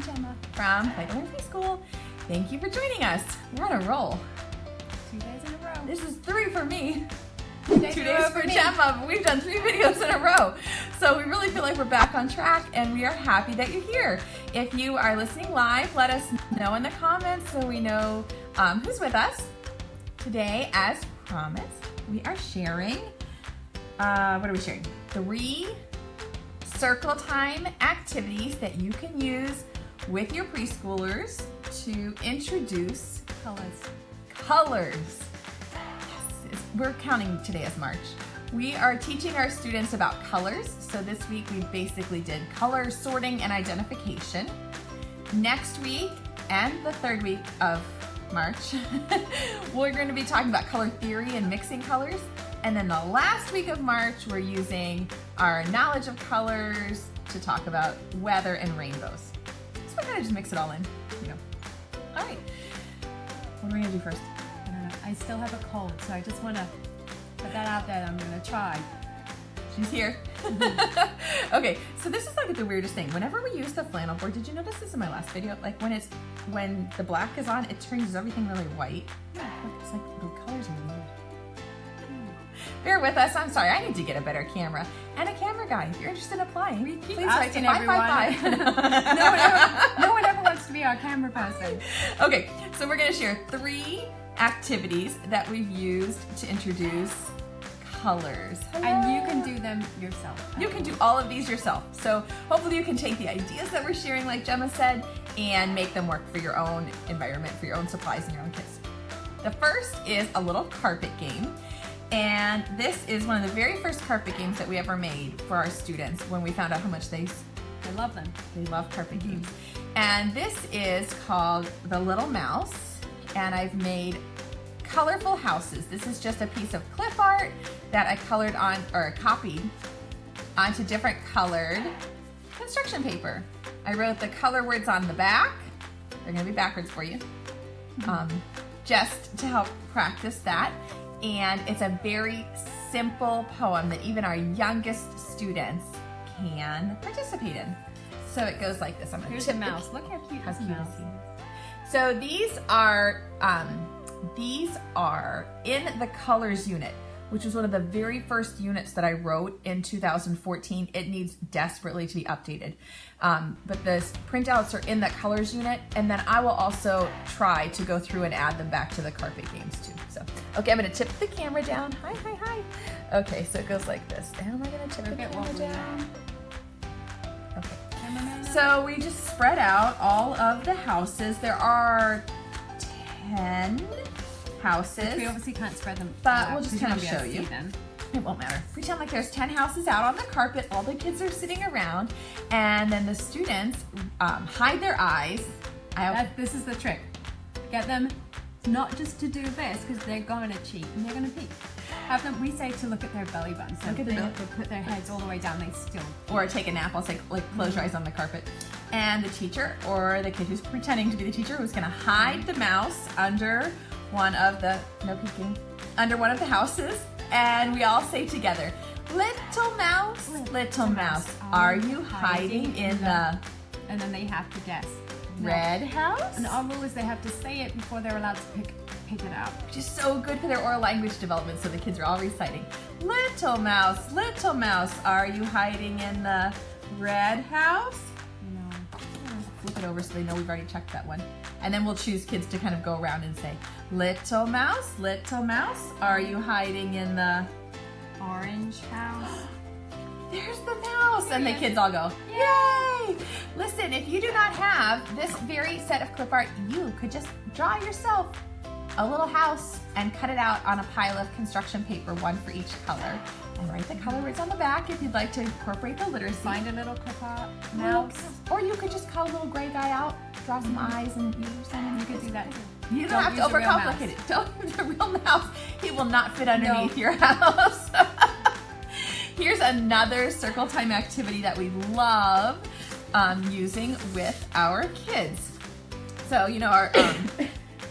and Gemma from Flannel Board Preschool. Thank you for joining us. We're on a roll. 2 days in a row. This is 3 for me. 2 days, 2 in a row days for for me. Gemma, but we've done 3 videos in a row. So we really feel like we're back on track and we are happy that you're here. If you are listening live, let us know in the comments so we know who's with us. Today, as promised, we are sharing, what are we sharing? 3 circle time activities that you can use with your preschoolers to introduce colors. Yes, we're counting today as March. We are teaching our students about colors. So this week we basically did color sorting and identification. Next week and the 3rd week of March, we're going to be talking about color theory and mixing colors. And then the last week of March, we're using our knowledge of colors to talk about weather and rainbows. So we're going to just mix it all in, you know. All right, what are we going to do first? I don't know. I still have a cold, so I just want to put that out there. I'm going to try. She's here. Okay, so this is like the weirdest thing. Whenever we use the flannel board, did you notice this in my last video? Like when the black is on, it turns everything really white. Yeah, look, it's like the colors are weird. Bear with us. I'm sorry. I need to get a better camera and a camera guy. If you're interested in applying, please write to 555. No one ever wants to be our camera person. Okay, so we're going to share 3 activities that we've used to introduce colors. And you can do them yourself. You can do all of these yourself. So hopefully you can take the ideas that we're sharing, like Gemma said, and make them work for your own environment, for your own supplies and your own kids. The first is a little carpet game. And this is one of the very first carpet games that we ever made for our students when we found out how much they love them. They love carpet games. And this is called The Little Mouse. And I've made colorful houses. This is just a piece of clip art that I colored on, or copied onto different colored construction paper. I wrote the color words on the back. They're gonna be backwards for you. Just to help practice that. And it's a very simple poem that even our youngest students can participate in. So it goes like this. Here's a mouse. Look how cute this mouse is. So these are in the colors unit, which was one of the very first units that I wrote in 2014. It needs desperately to be updated. But the printouts are in that colors unit, and then I will also try to go through and add them back to the carpet games too. So, okay, I'm gonna tip the camera down. Hi, hi, hi. Okay, so it goes like this. And am I gonna tip the camera down? Okay. So we just spread out all of the houses. There are 10 houses. We obviously can't spread them, but we'll just kind of show you. Them. It won't matter. Pretend like there's 10 houses out on the carpet. All the kids are sitting around, and then the students hide their eyes. This is the trick. Get them not just to do this, because they're going to cheat and they're going to peek. Have them. We say to look at their belly button. So look at they have to put their heads all the way down. They still. Or take a nap. I'll say, like, close your eyes on the carpet. And the teacher, or the kid who's pretending to be the teacher, who's going to hide the mouse under one of the under one of the houses. And we all say together, little mouse, are you hiding in the... And then they have to guess. Red house? And our rule is they have to say it before they're allowed to pick it out. Which is so good for their oral language development, so the kids are all reciting. Little mouse, are you hiding in the red house? No. Flip it over so they know we've already checked that one. And then we'll choose kids to kind of go around and say, little mouse, are you hiding in the orange house? There's the mouse. And the kids all go, yay! Listen, if you do not have this very set of clip art, you could just draw yourself a little house and cut it out on a pile of construction paper, one for each color. And write the color words on the back if you'd like to incorporate the literacy. Find a little clip art mouse. Or you could just call a little gray guy out, draw some eyes and ears on him. You could do that too. You don't have to overcomplicate it. Don't use a real mouse. He will not fit underneath your house. Here's another circle time activity that we love using with our kids. So, you know, our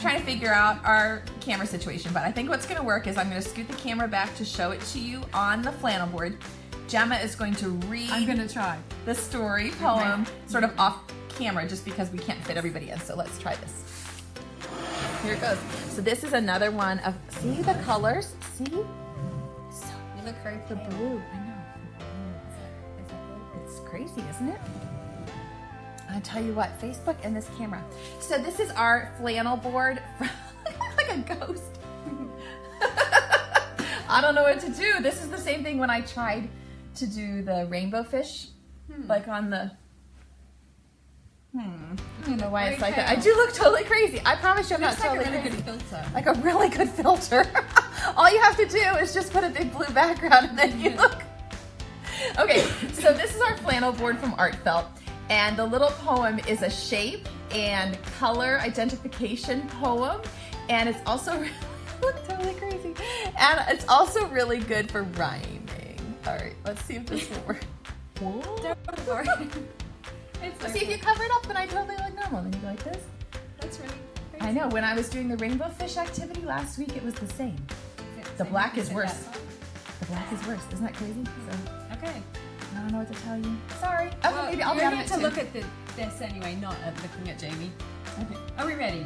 trying to figure out our camera situation, but I think what's going to work is I'm going to scoot the camera back to show it to you on the flannel board. Gemma is going to read I'm going to try the story poem sort of off camera just because we can't fit everybody in. So let's try this. Here it goes. So this is another one of, see the colors? See? So You look very the pale. blue, I know. Is that blue? It's crazy, isn't it? I tell you what, Facebook and this camera. So this is our flannel board. Like a ghost. I don't know what to do. This is the same thing when I tried to do the rainbow fish, like on the. I don't know why it's like that. I do look totally crazy. I promise you, I'm not Looks like totally a really crazy. good filter. Like a really good filter. All you have to do is just put a big blue background and then you look. Okay, so this is our flannel board from Art Felt, and the little poem is a shape and color identification poem, and it's also look totally crazy, and it's also really good for rhyming. All right, let's see if this will work. Don't worry. It's See, if you cover it up, then I totally look normal. Then you go like this. That's really crazy. I know. When I was doing the rainbow fish activity last week, it was the same. The black is worse. The black is worse. Isn't that crazy? So, Okay. I don't know what to tell you. Sorry. Okay, Well, maybe I'll be you're out of here it to too. look at this anyway, not at looking at Jamie. Okay. Are we ready?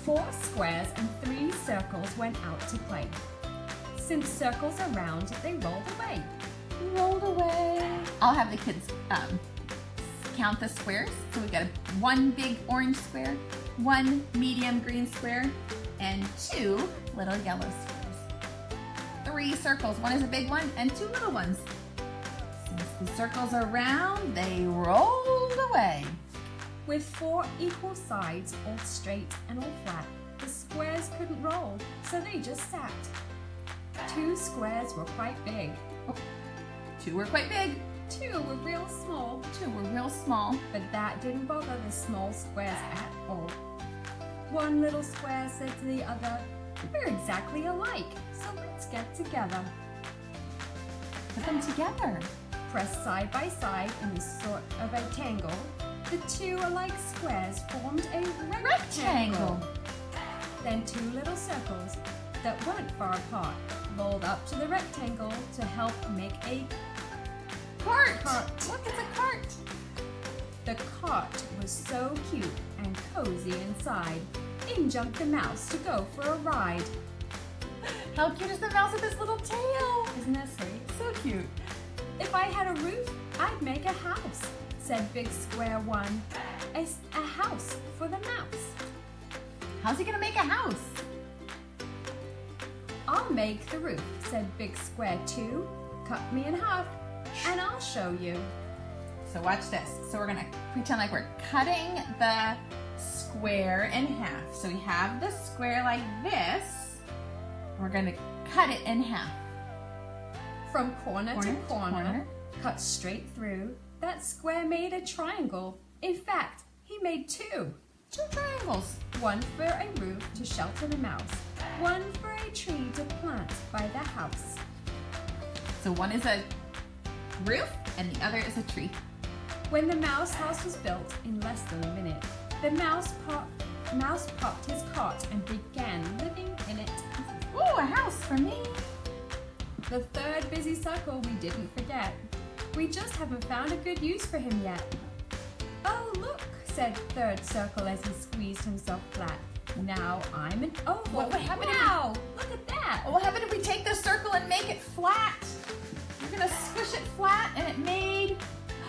4 squares and 3 circles went out to play. Since circles are round, they rolled away. Rolled away. I'll have the kids count the squares. So we've got one big orange square, one medium green square, and 2 little yellow squares. 3 circles. One is a big one and 2 little ones. Since the circles are round, they rolled away. With 4 equal sides, all straight and all flat, the squares couldn't roll, so they just sat. 2 squares were quite big. 2 were quite big. 2 were real small, 2 were real small. but that didn't bother the small squares at all. One little square said to the other, "We're exactly alike, so let's get together." Put them together. Pressed side by side in a sort of a tangle, the 2 alike squares formed a rectangle. Then 2 little circles that weren't far apart rolled up to the rectangle to help make a Cart. cart. Look, it's a cart. The cart was so cute and cozy inside. In jumped the mouse to go for a ride. How cute is the mouse with his little tail? Isn't that sweet? So cute. If I had a roof, I'd make a house, said Big Square One. A house for the mouse. How's he gonna make a house? I'll make the roof, said Big Square Two. Cut me in half, and I'll show you. So watch this. So we're gonna pretend like we're cutting the square in half. So we have the square like this. We're gonna cut it in half. From corner to Corner to corner, corner. cut straight through, that square made a triangle. In fact, he made 2. 2 triangles. One for a roof to shelter the mouse, one for a tree to plant by the house. So one is a roof and the other is a tree. When the mouse house was built in less than a minute, the mouse popped his cot and began living in it. Ooh, a house for me. The 3rd busy circle we didn't forget. We just haven't found a good use for him yet. Oh, look, said 3rd circle as he squeezed himself flat. Now I'm an oval. What would happen if Wow, look at that. What happened if we take the circle and make it flat? We're gonna squish it flat and it made.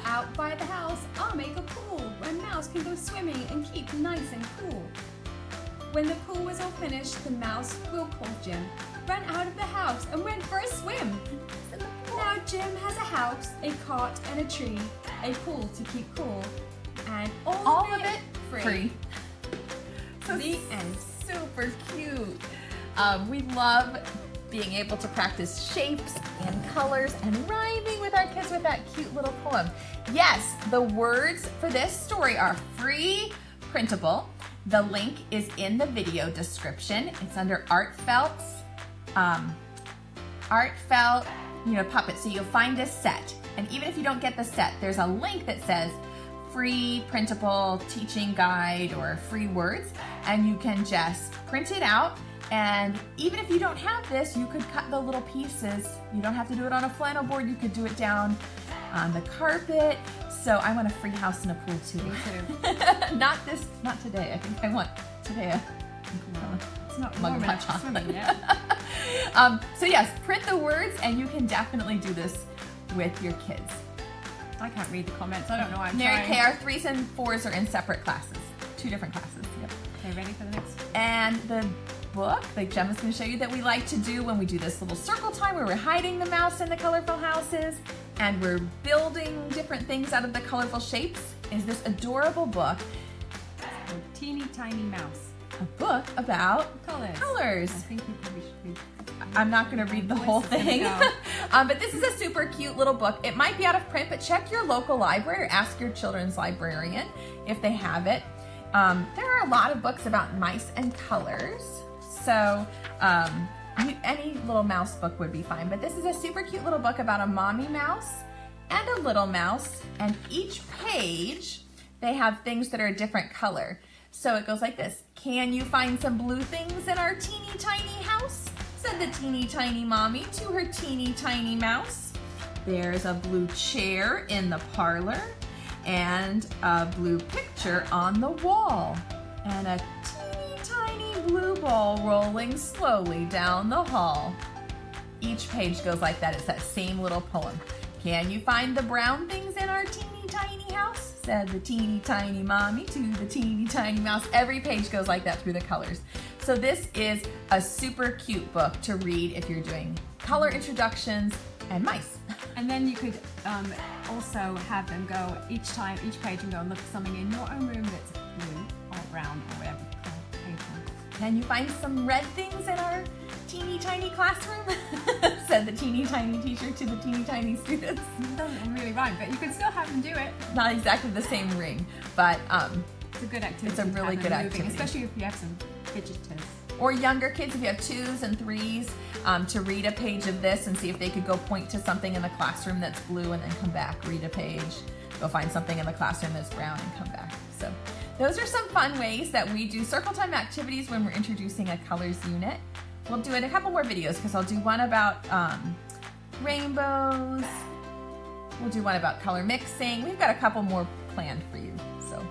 Out by the house, I'll make a pool where Mouse can go swimming and keep nice and cool. When the pool was all finished, the mouse, we'll call Jim, ran out of the house and went for a swim. Now Jim has a house, a cot and a tree, a pool to keep cool, and all of it free. So The end. super cute. We love being able to practice shapes and colors and rhyming with our kids with that cute little poem. Yes, the words for this story are free printable. The link is in the video description. It's under Art Felt's puppet. So you'll find this set. And even if you don't get the set, there's a link that says free printable teaching guide or free words, and you can just print it out. And even if you don't have this, you could cut the little pieces. You don't have to do it on a flannel board. You could do it down on the carpet. So I want a free house and a pool too. Me too. Not today. I think I want today It's not mug warm of hot enough for chocolate. swimming yet. So yes, print the words, and you can definitely do this with your kids. I can't read the comments. I don't know why I'm Mary trying. Kay, our 3s and 4s are in separate classes, 2 different classes. Yep. Okay, ready for the next? And the book, like Gemma's going to show you, that we like to do when we do this little circle time where we're hiding the mouse in the colorful houses and we're building different things out of the colorful shapes, is this adorable book, A teeny tiny mouse. a book about colors. I think you probably should read. I'm not going to read the whole thing, Go. but this is a super cute little book. It might be out of print, but check your local library or ask your children's librarian if they have it. There are a lot of books about mice and colors, so any little mouse book would be fine, but this is a super cute little book about a mommy mouse and a little mouse, and each page they have things that are a different color. So it goes like this: can you find some blue things in our teeny tiny house? Said the teeny tiny mommy to her teeny tiny mouse. There's a blue chair in the parlor and a blue picture on the wall and a teeny tiny blue ball rolling slowly down the hall. Each page goes like that. It's that same little poem. Can you find the brown things in our teeny tiny house? Said the teeny tiny mommy to the teeny tiny mouse. Every page goes like that through the colors. So this is a super cute book to read if you're doing color introductions and mice. And then you could also have them go each page and go and look for something in your own room that's blue or brown or whatever page. Can you find some red things in our teeny tiny classroom? Said the teeny tiny teacher to the teeny tiny students. It doesn't really rhyme, but you can still have them do it. Not exactly the same ring, but It's a good activity. It's a to really have good them moving, activity. especially if you have some fidgeters. or younger kids, if you have 2s and 3s, to read a page of this and see if they could go point to something in the classroom that's blue and then come back, read a page, go find something in the classroom that's brown and come back. So those are some fun ways that we do circle time activities when we're introducing a colors unit. We'll do it in a couple more videos because I'll do one about rainbows. We'll do one about color mixing. We've got a couple more planned for you. So,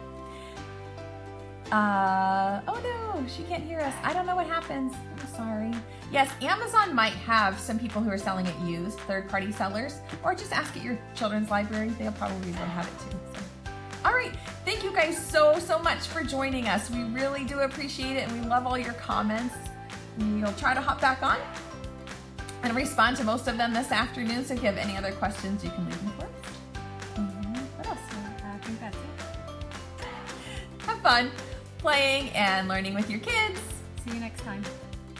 oh no, she can't hear us. I don't know what happens. I'm sorry. Yes, Amazon might have some people who are selling it used, third-party sellers, or just ask at your children's library. They'll probably will have it too. So. All right, thank you guys so much for joining us. We really do appreciate it, and we love all your comments. We'll try to hop back on and respond to most of them this afternoon. So if you have any other questions, you can leave them for us. What else? I think that's it. Have fun playing and learning with your kids. See you next time.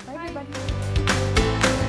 Bye. Everybody.